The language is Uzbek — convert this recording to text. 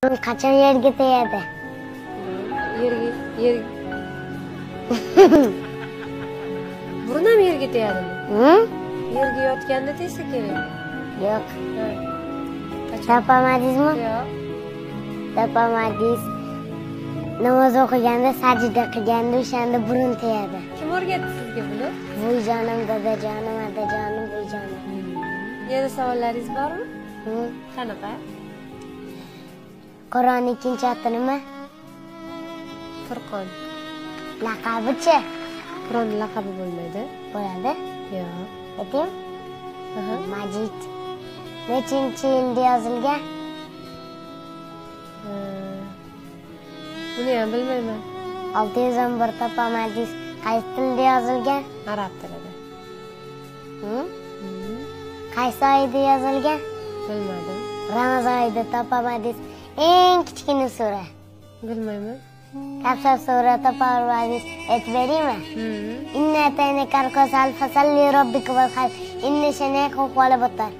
Qachon yerga tegadi? Yer burun ham yerga tegadimi? Yerga yotganda tegsa kerak. Yo'q. Qachon? Topamadingizmi? Yo'q. Topamadingiz. Namoz o'qiganda, sajda qilganda o'shanda burun tegadi. Kim o'rgatdi sizga buni? Voyjonim, dadajonim, otajonim, voyjonim. Yana savollaringiz bormi? Qanaqa? Qur'onning ikkinchi oti nima? Furqon. Laqabi-chi? Qur'onning laqabi bo'lmaydi. Bo'ladi? Yo'q. Ayting? Majid. Nechinchi yilda yozilgan? Buni ham bilmayman. 611 topamadingiz. Qaysi tilda yozilgan? Arab tilida. Qaysi oyda yozilgan? Bilmadim. Ramazon oyida topamadingiz. Eng kichkina sura. Bilmayman. Kavsar sura topamadingiz. Aytib beraymi? Inna ataynakal kawsar fasalli robbika wal khayr. Inna shani'aka huwal abtar.